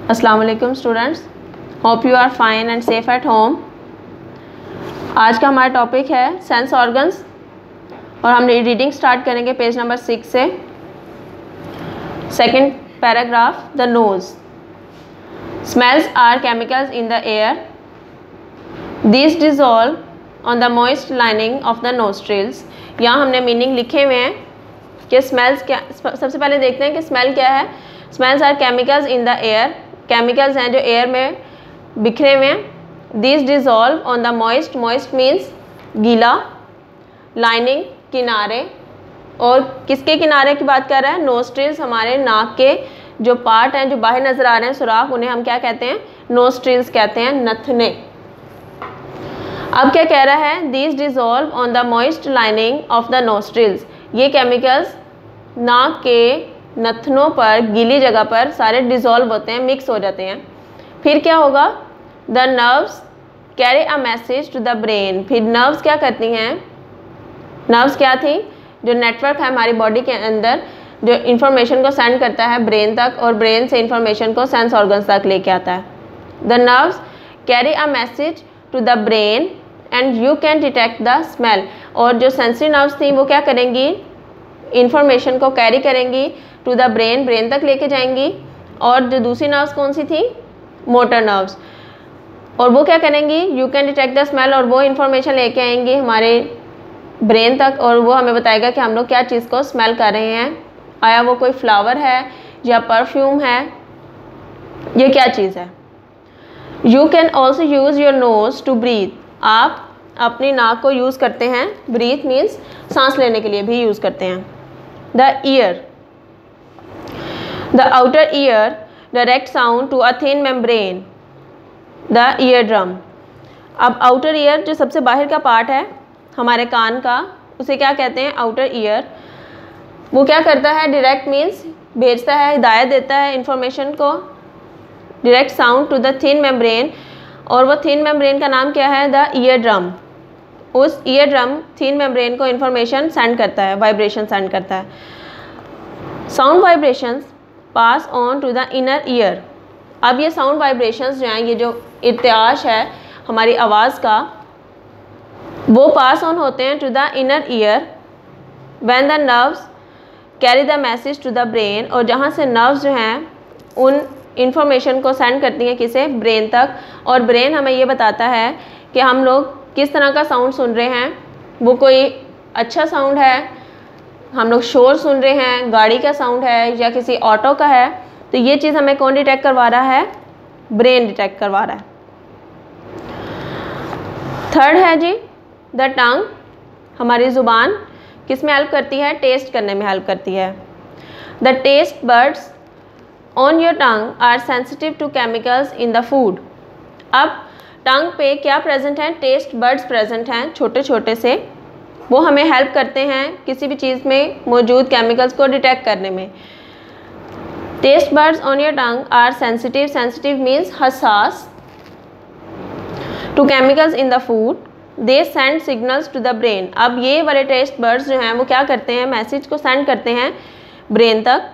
अस्सलाम वालेकुम students, hope you are fine and safe at home. आज का हमारा टॉपिक है सेंस ऑर्गन्स और हम रीडिंग स्टार्ट करेंगे पेज नंबर 6 से। Second paragraph, the nose. Smells are chemicals in the air, this dissolve on the moist lining of the nostrils. यहाँ हमने मीनिंग लिखे हुए हैं कि स्मेल्स क्या। सबसे पहले देखते हैं कि स्मेल क्या है। Smells are chemicals in the air, chemicals हैं जो एयर में बिखरे हुए हैं। This dissolve on the moist, moist means गीला, लाइनिंग किनारे, और किसके किनारे की बात कर रहा है? नोस्ट्रिल्स, हमारे नाक के जो पार्ट हैं जो बाहर नजर आ रहे हैं सुराख, उन्हें हम क्या कहते हैं? नोस्ट्रिल्स कहते हैं, नथने। अब क्या कह रहा है? This dissolve on the moist lining of the nostrils. ये केमिकल्स नाक के नथनों पर, गीली जगह पर सारे डिजॉल्व होते हैं, मिक्स हो जाते हैं। फिर क्या होगा? The nerves carry a message to the brain. फिर नर्व्स क्या करती हैं? नर्व्स क्या थी? जो नेटवर्क है हमारी बॉडी के अंदर जो इंफॉर्मेशन को सेंड करता है ब्रेन तक, और ब्रेन से इंफॉर्मेशन को सेंस ऑर्गन्स तक लेके आता है। The nerves carry a message to the brain and you can detect the smell. और जो सेंसरी नर्व्स थी वो क्या करेंगी? इंफॉर्मेशन को कैरी करेंगी टू द ब्रेन, ब्रेन तक लेके जाएंगी। और जो दूसरी नर्व्स कौन सी थी? Motor nerves. और वो क्या करेंगी? You can detect the smell, और वो इंफॉर्मेशन लेके आएंगी हमारे ब्रेन तक, और वो हमें बताएगा कि हम लोग क्या चीज़ को स्मेल कर रहे हैं। आया वो कोई फ्लावर है या परफ्यूम है, ये क्या चीज़ है? You can also use your nose to breathe. आप अपनी नाक को यूज़ करते हैं, ब्रीथ मीन्स सांस लेने के लिए भी यूज़ करते हैं। The ear, the outer ear direct sound to a thin membrane, the ear drum. अब आउटर ईयर जो सबसे बाहर का पार्ट है हमारे कान का, उसे क्या कहते हैं? Outer ear. वो क्या करता है? डायरेक्ट मीन्स भेजता है, हिदायत देता है इंफॉर्मेशन को, direct sound to the thin membrane. और वो थिन मेम्ब्रेन का नाम क्या है? The ear drum. उस ईयर ड्रम थिन मेम्ब्रेन को इंफॉर्मेशन सेंड करता है, वाइब्रेशन सेंड करता है। Sound vibrations pass on to the inner ear. अब ये साउंड वाइब्रेशंस जो हैं, ये जो इर्तियाश है हमारी आवाज़ का, वो पास ऑन होते हैं to the inner ear when the nerves carry the message to the brain. और जहाँ से नर्व्स जो हैं उन इंफॉर्मेशन को सेंड करती हैं किसे? ब्रेन तक। और ब्रेन हमें ये बताता है कि हम लोग किस तरह का साउंड सुन रहे हैं। वो कोई अच्छा साउंड है, हम लोग शोर सुन रहे हैं, गाड़ी का साउंड है या किसी ऑटो का है, तो ये चीज़ हमें कौन डिटेक्ट करवा रहा है? ब्रेन डिटेक्ट करवा रहा है। थर्ड है जी द टंग। हमारी ज़ुबान किस में हेल्प करती है? टेस्ट करने में हेल्प करती है। The taste buds on your tongue are sensitive to chemicals in the food. अब टंग पे क्या प्रेजेंट है? टेस्ट बर्ड्स प्रेजेंट हैं, छोटे छोटे से। वो हमें हेल्प करते हैं किसी भी चीज़ में मौजूद केमिकल्स को डिटेक्ट करने में। Taste buds on your tongue are sensitive, sensitive means हसास, to chemicals in the food, they send signals to the brain. अब ये वाले टेस्ट बर्ड्स जो हैं वो क्या करते हैं? मैसेज को सेंड करते हैं ब्रेन तक।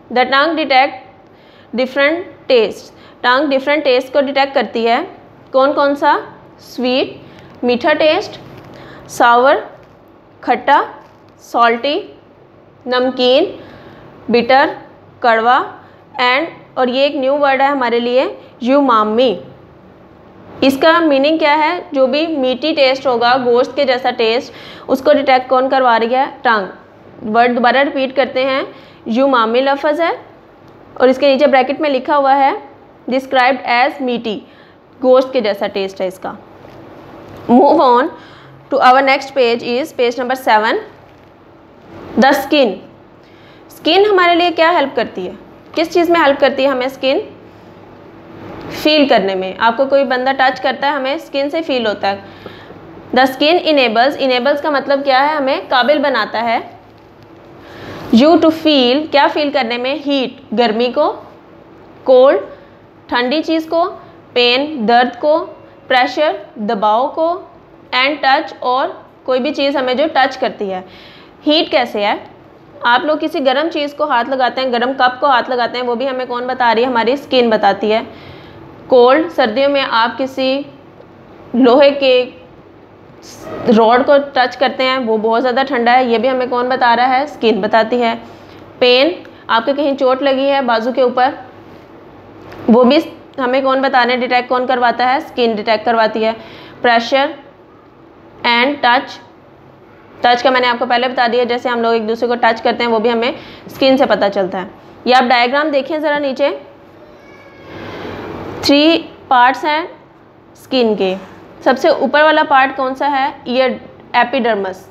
The tongue detect different taste. Tongue different taste को डिटेक्ट करती है। कौन कौन सा? स्वीट, मीठा टेस्ट, सावर, खट्टा, सॉल्टी, नमकीन, बिटर, कड़वा, एंड, और ये एक न्यू वर्ड है हमारे लिए, यूमामी। इसका मीनिंग क्या है? जो भी मीठी टेस्ट होगा, गोश्त के जैसा टेस्ट, उसको डिटेक्ट कौन करवा रही है? टंग। वर्ड दोबारा रिपीट करते हैं, यूमामी लफ्ज़ है और इसके नीचे ब्रैकेट में लिखा हुआ है डिस्क्राइब्ड एज मीठी, गोश्त के जैसा टेस्ट है इसका। Move on to our next page is page number 7, the skin. Skin हमारे लिए क्या हेल्प करती है? किस चीज़ में हेल्प करती है हमें स्किन? फील करने में। आपको कोई बंदा टच करता है, हमें स्किन से फील होता है। द स्किन इनेबल्स, इनेबल्स का मतलब क्या है? हमें काबिल बनाता है। यू टू फील, क्या फील करने में? हीट, गर्मी को, कोल्ड, ठंडी चीज़ को, पेन, दर्द को, प्रेशर, दबाव को, एंड टच, और कोई भी चीज़ हमें जो टच करती है। हीट कैसे है? आप लोग किसी गर्म चीज़ को हाथ लगाते हैं, गर्म कप को हाथ लगाते हैं, वो भी हमें कौन बता रही है? हमारी स्किन बताती है। कोल्ड, सर्दियों में आप किसी लोहे के रॉड को टच करते हैं, वो बहुत ज़्यादा ठंडा है, ये भी हमें कौन बता रहा है? स्किन बताती है। पेन, आपके कहीं चोट लगी है बाजू के ऊपर, वो भी हमें कौन बता रहे हैं? डिटेक्ट कौन करवाता है? स्किन डिटेक्ट करवाती है। प्रेशर एंड टच, टच का मैंने आपको पहले बता दिया, जैसे हम लोग एक दूसरे को टच करते हैं वो भी हमें स्किन से पता चलता है। ये आप डायग्राम देखें ज़रा नीचे, 3 पार्ट्स हैं स्किन के। सबसे ऊपर वाला पार्ट कौन सा है? ये एपिडर्मस,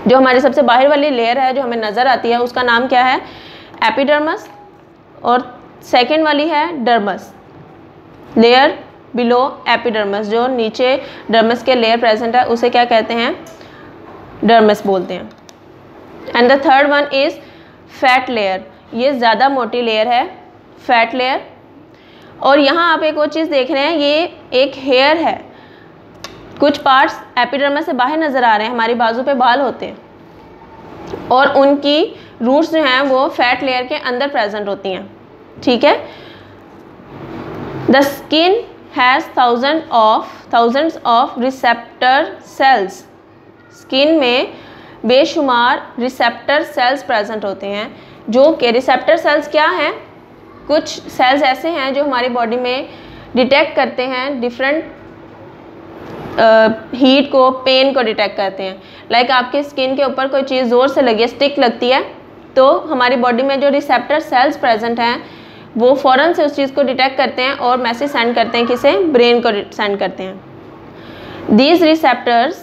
जो हमारी सबसे बाहर वाली लेयर है जो हमें नज़र आती है, उसका नाम क्या है? एपिडर्मस। और सेकेंड वाली है डर्मस, लेयर बिलो एपिडर्मस, जो नीचे डर्मस के लेयर प्रेजेंट है उसे क्या कहते हैं? डर्मस बोलते हैं। And the third one is fat layer, ये ज़्यादा मोटी लेयर है, फैट लेयर। और यहाँ आप एक और चीज़ देख रहे हैं, ये एक हेयर है, कुछ पार्ट्स एपिडर्मस से बाहर नज़र आ रहे हैं, हमारी बाजू पे बाल होते हैं और उनकी रूट्स जो हैं वो फैट लेयर के अंदर प्रेजेंट होती हैं, ठीक है। The skin has thousands of receptor cells, skin में बेशुमार रिसेप्टर सेल्स प्रेजेंट होते हैं, जो कि रिसेप्टर सेल्स क्या हैं? कुछ सेल्स ऐसे हैं जो हमारी बॉडी में डिटेक्ट करते हैं डिफरेंट हीट को, पेन को डिटेक्ट करते हैं। लाइक आपकी स्किन के ऊपर कोई चीज़ ज़ोर से लगी है, स्टिक लगती है, तो हमारी बॉडी में जो रिसेप्टर सेल्स प्रेजेंट हैं वो फ़ौरन से उस चीज़ को डिटेक्ट करते हैं और मैसेज सेंड करते हैं, किसे? ब्रेन को सेंड करते हैं। These receptors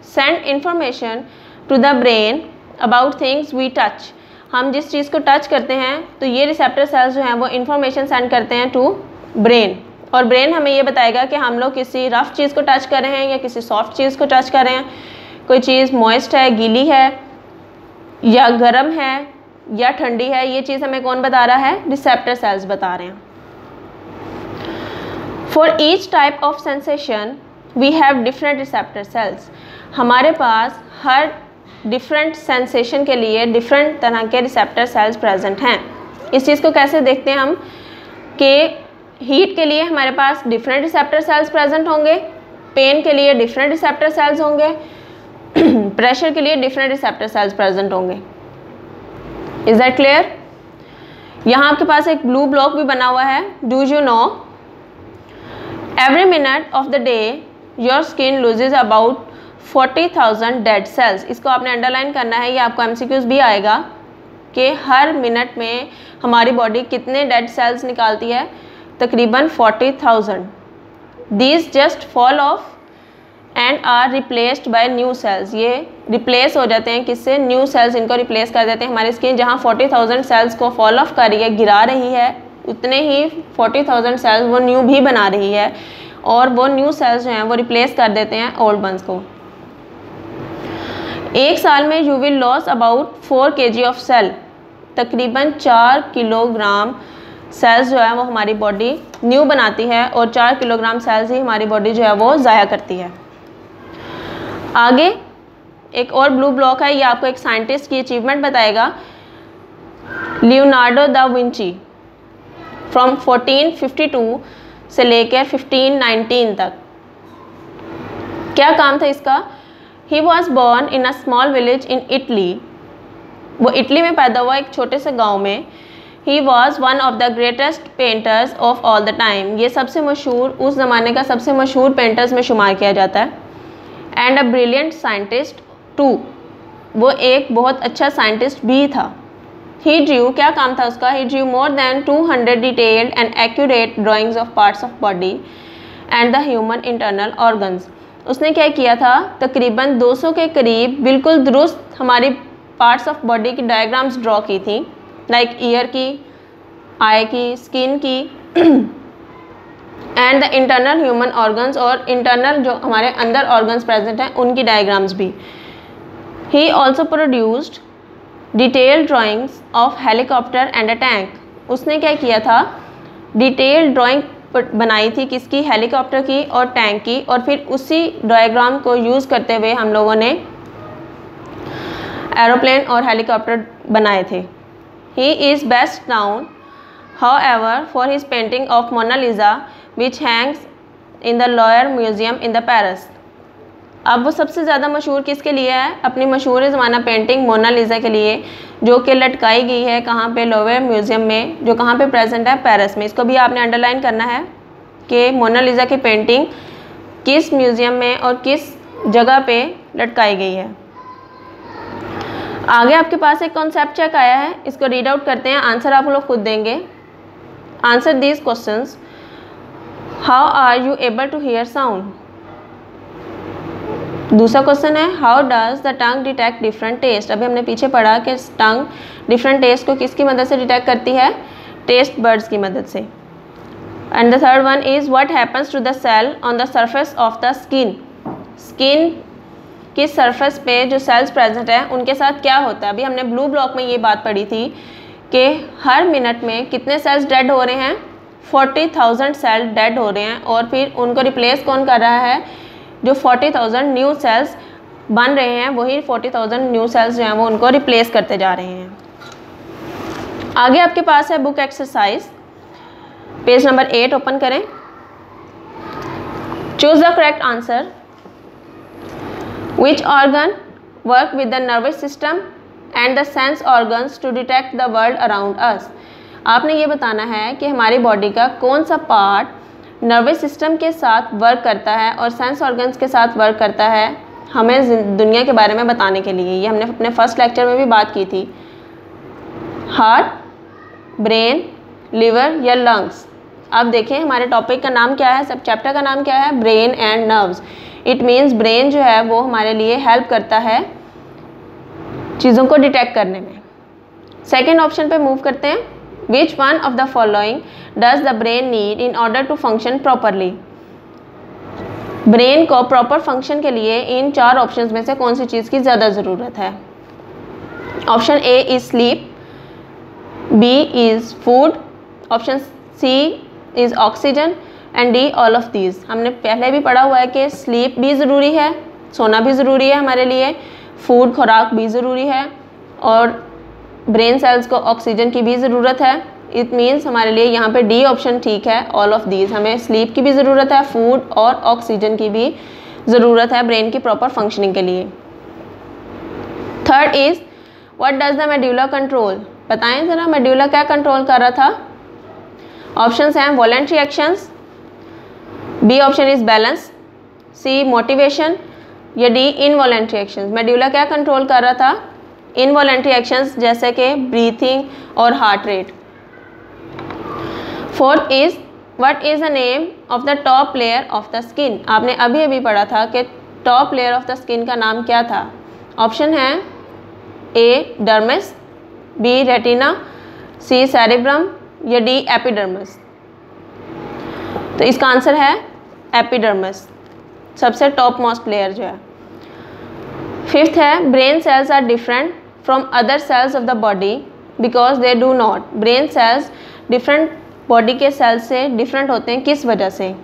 send information to the brain about things we touch, हम जिस चीज़ को टच करते हैं तो ये रिसेप्टर सेल्स जो हैं वो इन्फॉर्मेशन सेंड करते हैं टू ब्रेन, और ब्रेन हमें ये बताएगा कि हम लोग किसी रफ चीज़ को टच कर रहे हैं या किसी सॉफ्ट चीज़ को टच कर रहे हैं, कोई चीज़ मॉइस्ट है, गीली है, या गर्म है, या ठंडी है। ये चीज़ हमें कौन बता रहा है? रिसेप्टर सेल्स बता रहे हैं। For each type of sensation we have different receptor cells, हमारे पास हर डिफरेंट सेंसेशन के लिए डिफरेंट तरह के रिसेप्टर सेल्स प्रेजेंट हैं। इस चीज़ को कैसे देखते हैं हम कि हीट के लिए हमारे पास डिफरेंट रिसेप्टर सेल्स प्रेजेंट होंगे, पेन के लिए डिफरेंट रिसेप्टर सेल्स होंगे, प्रेशर के लिए डिफरेंट रिसेप्टर सेल्स प्रेजेंट होंगे। Is that clear? यहाँ आपके पास एक ब्लू ब्लॉक भी बना हुआ है। Do you know every minute of the day your skin loses about 40,000 dead cells. इसको आपने अंडरलाइन करना है, ये आपको एमसीक्यूज भी आएगा कि हर मिनट में हमारी बॉडी कितने डेड सेल्स निकालती है? तकरीबन 40,000। These just fall off and are replaced by new cells, ये रिप्लेस हो जाते हैं किससे? न्यू सेल्स इनको रिप्लेस कर देते हैं। हमारी स्किन जहाँ 40,000 सेल्स को फॉल ऑफ कर रही है, गिरा रही है, उतने ही 40,000 सेल्स वो न्यू भी बना रही है, और वो न्यू सेल्स जो हैं वो रिप्लेस कर देते हैं ओल्ड वंस को। एक साल में you will loss about 4 kg of cell, तकरीबन 4 किलोग्राम सेल्स जो है वो हमारी बॉडी न्यू बनाती है, और 4 किलोग्राम सेल्स ही हमारी बॉडी जो है वो ज़ाया करती है। आगे एक और ब्लू ब्लॉक है, ये आपको एक साइंटिस्ट की अचीवमेंट बताएगा। लियोनार्डो दा विंची फ्रॉम 1452 से लेकर 1519 तक, क्या काम था इसका? He was born in a small village in Italy, वो इटली में पैदा हुआ एक छोटे से गांव में। He was one of the greatest painters of all the time, ये सबसे मशहूर, उस ज़माने का सबसे मशहूर पेंटर्स में शुमार किया जाता है। And a brilliant scientist too, वो एक बहुत अच्छा साइंटिस्ट भी था। ही ड्रू, क्या काम था उसका? He drew more than 200 detailed and accurate drawings of parts of body and the human internal organs. उसने क्या किया था? तकरीबन 200 के करीब बिल्कुल दुरुस्त हमारी पार्ट्स ऑफ बॉडी की डायग्राम्स ड्रॉ की थी, लाइक ईयर की, आई की, स्किन की, and the internal human organs, और इंटरनल जो हमारे अंदर ऑर्गन्स प्रेजेंट हैं उनकी डायग्राम्स भी। He also produced detailed drawings of helicopter and a tank, उसने क्या किया था? डिटेल्ड ड्राइंग बनाई थी किसकी? हेलीकॉप्टर की और टैंक की, और फिर उसी डायग्राम को यूज़ करते हुए हम लोगों ने एरोप्लेन और हेलीकॉप्टर बनाए थे। He is best known however for his painting of Mona Lisa which hangs in the Louvre museum in the Paris. अब वो सबसे ज़्यादा मशहूर किसके लिए है? अपनी मशहूर ज़माना पेंटिंग मोनालिसा के लिए, जो कि लटकाई गई है कहाँ पे? लोयर म्यूजियम में, जो कहाँ पे प्रेजेंट है? पेरिस में। इसको भी आपने अंडरलाइन करना है कि मोनालिसा की पेंटिंग किस म्यूजियम में और किस जगह पे लटकाई गई है। आगे आपके पास एक कॉन्सेप्ट चेक आया है, इसको रीड आउट करते हैं, आंसर आप लोग खुद देंगे। Answer these questions. How are you able to hear sound? दूसरा क्वेश्चन है how does the tongue detect different taste? अभी हमने पीछे पढ़ा कि टंग डिफरेंट टेस्ट को किसकी मदद से डिटेक्ट करती है? टेस्ट बर्ड्स की मदद से। And the third one is what happens to the cell on the surface of the skin? Skin की सरफेस पे जो सेल्स प्रेजेंट है उनके साथ क्या होता है? अभी हमने ब्लू ब्लॉक में ये बात पढ़ी थी कि हर मिनट में कितने सेल्स डेड हो रहे हैं? 40,000 सेल डेड हो रहे हैं, और फिर उनको रिप्लेस कौन कर रहा है? जो 40,000 न्यू सेल्स बन रहे हैं, वही 40,000 न्यू सेल्स जो हैं वो उनको रिप्लेस करते जा रहे हैं। आगे आपके पास है book exercise, page number 8 open करें। Choose the correct answer. Which organ work with the nervous system and the sense organs to detect the world around us? आपने ये बताना है कि हमारी बॉडी का कौन सा पार्ट नर्वस सिस्टम के साथ वर्क करता है और सेंस ऑर्गन्स के साथ वर्क करता है हमें दुनिया के बारे में बताने के लिए। ये हमने अपने फर्स्ट लेक्चर में भी बात की थी। हार्ट, ब्रेन, लिवर या लंग्स? अब देखें हमारे टॉपिक का नाम क्या है, सब चैप्टर का नाम क्या है? Brain and nerves. It means brain जो है वो हमारे लिए हेल्प करता है चीज़ों को डिटेक्ट करने में। सेकेंड ऑप्शन पे मूव करते हैं। Which one of the following does the brain need in order to function properly? Brain को प्रॉपर फंक्शन के लिए इन 4 ऑप्शंस में से कौन सी चीज़ की ज़्यादा ज़रूरत है? Option A is sleep, B is food, option C is oxygen and D all of these. हमने पहले भी पढ़ा हुआ है कि स्लीप भी ज़रूरी है, सोना भी ज़रूरी है हमारे लिए, फूड खुराक भी ज़रूरी है, और ब्रेन सेल्स को ऑक्सीजन की भी ज़रूरत है। इट मीन्स हमारे लिए यहाँ पे डी ऑप्शन ठीक है, ऑल ऑफ दीज। हमें स्लीप की भी ज़रूरत है, फूड और ऑक्सीजन की भी ज़रूरत है ब्रेन की प्रॉपर फंक्शनिंग के लिए। Third is what does the medulla control? बताएं ज़रा मेड्यूला क्या कंट्रोल कर रहा था? ऑप्शंस हैं voluntary actions, B option is balance, C motivation, या डी इनवॉलेंट्री एक्शंस। मेड्यूला क्या कंट्रोल कर रहा था? इनवॉलेंट्री एक्शंस जैसे कि ब्रीथिंग और heart rate. Fourth is what is the name of the top layer of the skin? आपने अभी अभी पढ़ा था कि top layer of the skin का नाम क्या था? ऑप्शन है A dermis, B retina, C cerebrum, या डी एपिडर्मिस। तो इसका आंसर है एपिडर्मिस, सबसे टॉप मोस्ट लेयर जो है। फिफ्थ है brain cells are different from other cells of the body because they do not. Brain cells different body के cells से डिफरेंट होते हैं, किस वजह से?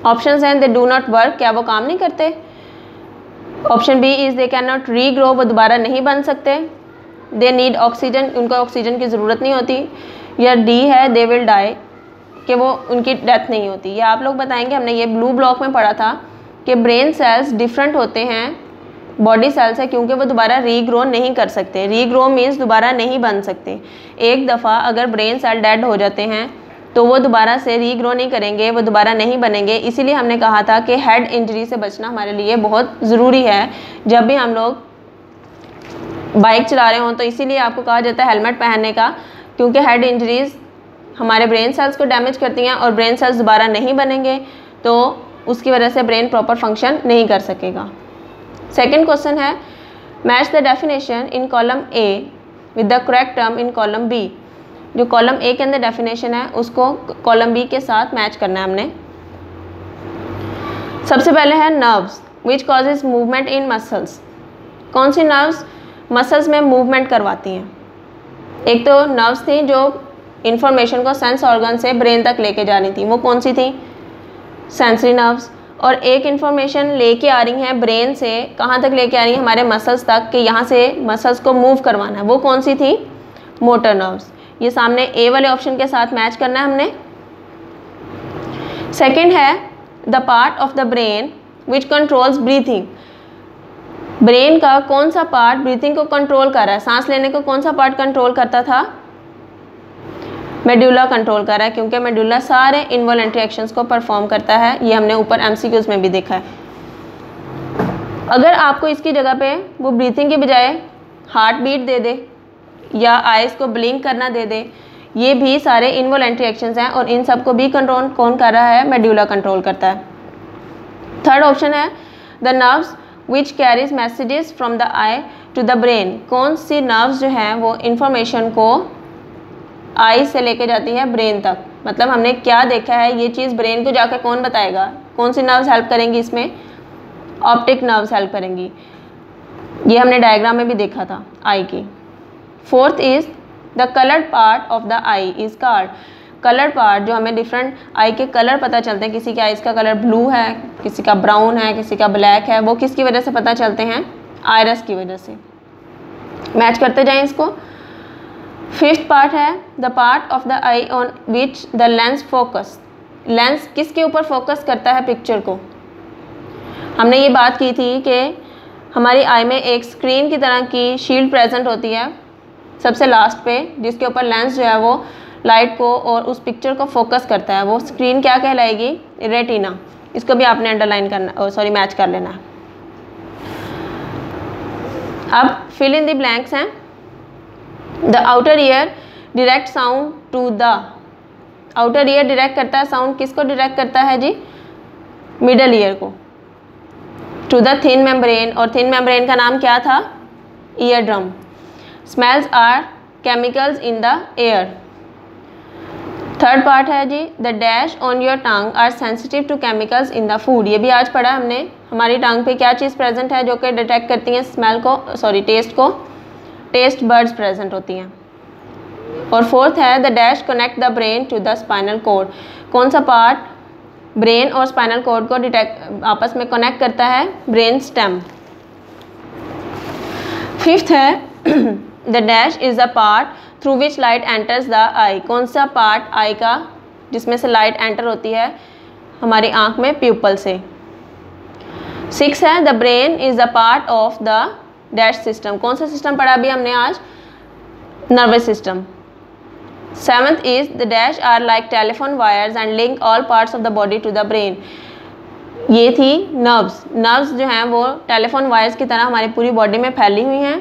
ऑप्शंस हैं दे डू नॉट वर्क, क्या वो काम नहीं करते? Option B is they can not regrow, वो दोबारा नहीं बन सकते। दे नीड ऑक्सीजन, उनको ऑक्सीजन की ज़रूरत नहीं होती। या डी है दे विल डाई, कि वो उनकी डेथ नहीं होती। ये आप लोग बताएंगे, हमने ये ब्लू ब्लॉक में पढ़ा था कि ब्रेन सेल्स डिफरेंट होते हैं बॉडी सेल से क्योंकि वो दोबारा रीग्रो नहीं कर सकते। रीग्रो मीन्स दोबारा नहीं बन सकते। एक दफ़ा अगर ब्रेन सेल डेड हो जाते हैं तो वो दोबारा से रीग्रो नहीं करेंगे, वो दोबारा नहीं बनेंगे। इसीलिए हमने कहा था कि हेड इंजरी से बचना हमारे लिए बहुत ज़रूरी है। जब भी हम लोग बाइक चला रहे हों तो इसीलिए आपको कहा जाता है हेलमेट पहनने का, क्योंकि हेड इंजरीज हमारे ब्रेन सेल्स को डैमेज करती हैं और ब्रेन सेल्स दोबारा नहीं बनेंगे, तो उसकी वजह से ब्रेन प्रॉपर फंक्शन नहीं कर सकेगा। सेकेंड क्वेश्चन है match the definition in column A with the correct term in column B. जो कॉलम ए के अंदर डेफिनेशन है उसको कॉलम बी के साथ मैच करना है हमने। सबसे पहले है nerves which causes movement in muscles. कौन सी नर्व्स मसल्स में मूवमेंट करवाती हैं? एक तो नर्व्स थी जो इंफॉर्मेशन को सेंस ऑर्गन से ब्रेन तक लेके जानी थी, वो कौन सी थी? Sensory nerves. और एक इन्फॉर्मेशन लेके आ रही हैं ब्रेन से, कहाँ तक लेके आ रही हैं, हमारे मसल्स तक, कि यहाँ से मसल्स को मूव करवाना है। वो कौन सी थी? Motor nerves. ये सामने ए वाले ऑप्शन के साथ मैच करना है हमने। सेकेंड है the part of the brain which controls breathing. Brain का कौन सा पार्ट ब्रीथिंग को कंट्रोल कर रहा है? सांस लेने को कौन सा पार्ट कंट्रोल करता था? मेडुला कंट्रोल कर रहा है, क्योंकि मेडुला सारे इनवॉलेंट्री एक्शंस को परफॉर्म करता है। ये हमने ऊपर एमसीक्यूज में भी देखा है। अगर आपको इसकी जगह पे वो ब्रीथिंग के बजाय हार्ट बीट दे दे या आइज़ को ब्लिंक करना दे दे, ये भी सारे इनवॉलेंट्री एक्शंस हैं और इन सब को भी कंट्रोल कौन कर रहा है? मेडुला कंट्रोल करता है। थर्ड ऑप्शन है the nerves which carries messages from the eye to the brain. कौन सी नर्व्स जो हैं वो इंफॉर्मेशन को आई से लेके जाती है ब्रेन तक। मतलब हमने क्या देखा है, ये चीज़ ब्रेन को जाकर कौन बताएगा? कौन सी नर्व्स हेल्प करेंगी इसमें? ऑप्टिक नर्व्स हेल्प करेंगी। ये हमने डायग्राम में भी देखा था आई की। Fourth is the coloured part of the I is called. Colour part, जो हमें डिफरेंट आई के कलर पता चलते हैं, किसी के आइज़ का कलर ब्लू है, किसी का ब्राउन है, किसी का ब्लैक है, वो किसकी वजह से पता चलते हैं? आयरस की वजह से। मैच करते जाएं इसको। फिफ्थ पार्ट है the part of the I on which the lens focus. Lens किसके ऊपर फोकस करता है पिक्चर को? हमने ये बात की थी कि हमारी आई में एक स्क्रीन की तरह की शील्ड प्रेजेंट होती है सबसे लास्ट पे, जिसके ऊपर लेंस जो है वो लाइट को और उस पिक्चर को फोकस करता है। वो स्क्रीन क्या कहलाएगी? रेटिना। इसको भी आपने अंडरलाइन करना, सॉरी मैच कर लेना है। अब फिल इन द ब्लैंक्स हैं। The outer ear direct sound to the. Outer ear direct करता है साउंड, किसको डायरेक्ट करता है जी? मिडल ईयर को। टू द थिन मेम्ब्रेन, और थिन मेम्ब्रेन का नाम क्या था? Ear drum. Smells are chemicals in the air. Third part है जी the dash on your tongue are sensitive to chemicals in the food. ये भी आज पढ़ा हमने। हमारी टंग पे क्या चीज़ प्रेजेंट है जो कि डिटेक्ट करती हैं स्मेल को, सॉरी टेस्ट को? टेस्ट बर्ड्स प्रेजेंट होती हैं। और फोर्थ है the dash connect the brain to the spinal cord. कौन सा पार्ट ब्रेन और स्पाइनल कॉर्ड को डिटेक्ट आपस में कनेक्ट करता है? Brain stem. फिफ्थ है the dash is the part through which light enters the eye. कौन सा पार्ट आई का जिसमें से लाइट एंटर होती है हमारी आंख में? प्यूपल से। सिक्स है the brain is the part of the dash system. कौन सा सिस्टम पढ़ा अभी हमने आज? Nervous system. Seventh is the dash are like telephone wires and link all parts of the body to the brain. ये थी nerves. Nerves जो हैं वो टेलीफोन वायर्स की तरह हमारी पूरी बॉडी में फैली हुई हैं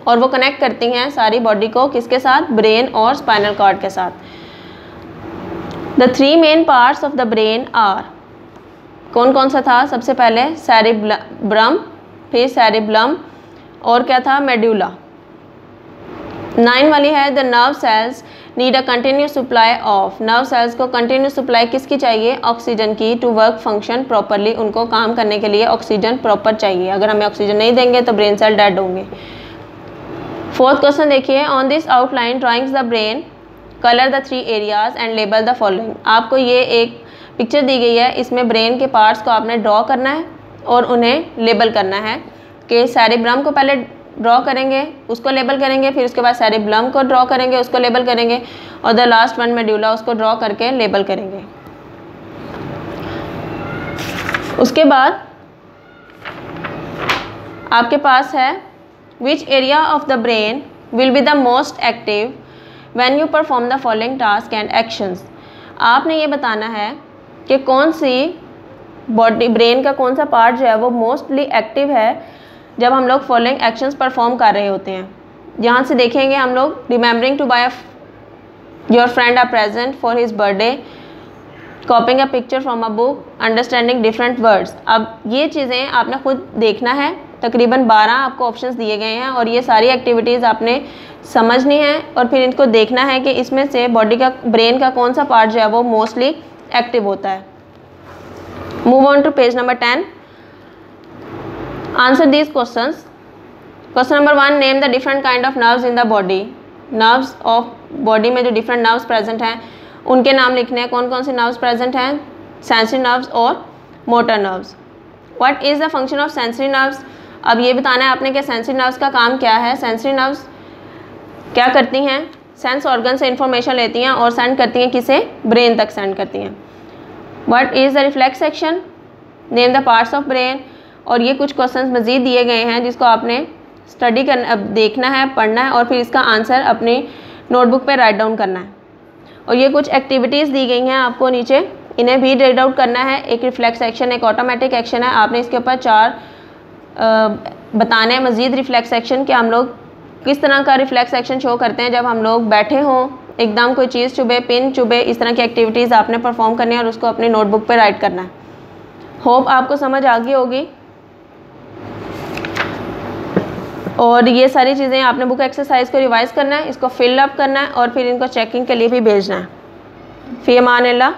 और वो कनेक्ट करती हैं सारी बॉडी को किसके साथ? ब्रेन और स्पाइनल कॉर्ड के साथ। The three main parts of the brain are. कौन कौन सा था? सबसे पहले सेरिब्रम, फिर सेरिब्लम, और क्या था? मेडुला। 9 वाली है the nerve cells need a continuous supply of. Nerve cells को कंटिन्यूस सप्लाई किसकी चाहिए? ऑक्सीजन की। टू वर्क फंक्शन प्रॉपरली, उनको काम करने के लिए ऑक्सीजन प्रॉपर चाहिए। अगर हमें ऑक्सीजन नहीं देंगे तो ब्रेन सेल डेड होंगे। फोर्थ क्वेश्चन देखिए, on this outline drawings the brain colour the 3 areas and label the following. आपको ये एक पिक्चर दी गई है, इसमें ब्रेन के पार्ट्स को आपने ड्रॉ करना है और उन्हें लेबल करना है कि सेरिब्रम को पहले ड्रॉ करेंगे, उसको लेबल करेंगे, फिर उसके बाद सेरिब्लम को ड्रॉ करेंगे, उसको लेबल करेंगे, और द लास्ट वन मेडुला, उसको ड्रॉ करके लेबल करेंगे। उसके बाद आपके पास है which area of the brain will be the most active when you perform the following task and actions. आपने ये बताना है कि कौन सी बॉडी ब्रेन का कौन सा पार्ट जो है वो मोस्टली एक्टिव है जब हम लोग फॉलोइंग एक्शंस परफॉर्म कर रहे होते हैं। यहाँ से देखेंगे हम लोग, remembering to buy your friend are present for his birthday, copying a picture from a book, understanding different words. अब ये चीज़ें आपने खुद देखना है। तकरीबन 12 आपको ऑप्शंस दिए गए हैं और ये सारी एक्टिविटीज़ आपने समझनी है और फिर इनको देखना है कि इसमें से बॉडी का, ब्रेन का कौन सा पार्ट जो है वो मोस्टली एक्टिव होता है। Move on to page number 10। Answer these questions. Question number 1, name the different kind of nerves in the body. Nerves of body में जो डिफरेंट नर्व्स प्रेजेंट हैं उनके नाम लिखने हैं। कौन कौन से नर्व्स प्रेजेंट हैं? सेंसरी नर्व्स और motor nerves. What is the function of sensory nerves? अब ये बताना है आपने कि सेंसरी नर्व्स का काम क्या है। सेंसरी नर्व्स क्या करती हैं? सेंस ऑर्गन से इंफॉर्मेशन लेती हैं और सेंड करती हैं किसे? ब्रेन तक सेंड करती हैं। What is the reflex section? Name the parts of brain. और ये कुछ क्वेश्चंस मज़ीद दिए गए हैं जिसको आपने स्टडी करना, अब देखना है, पढ़ना है और फिर इसका आंसर अपनी नोटबुक पे राइट डाउन करना है। और ये कुछ एक्टिविटीज़ दी गई हैं आपको नीचे, इन्हें भी रीड आउट करना है। एक रिफ्लेक्स एक्शन, एक ऑटोमेटिक एक्शन है। आपने इसके ऊपर 4 बताने हैं मज़ीद रिफ्लेक्स एक्शन कि हम लोग किस तरह का रिफ्लेक्स एक्शन शो करते हैं जब हम लोग बैठे हों, एकदम कोई चीज़ चुभे, पिन चुभे, इस तरह की एक्टिविटीज़ आपने परफॉर्म करनी है और उसको अपनी नोटबुक पे राइट करना है। होप आपको समझ आ गई होगी। और ये सारी चीज़ें आपने बुक एक्सरसाइज को रिवाइज़ करना है, इसको फिल अप करना है और फिर इनको चेकिंग के लिए भी भेजना है। फ़ी अमान अल्लाह।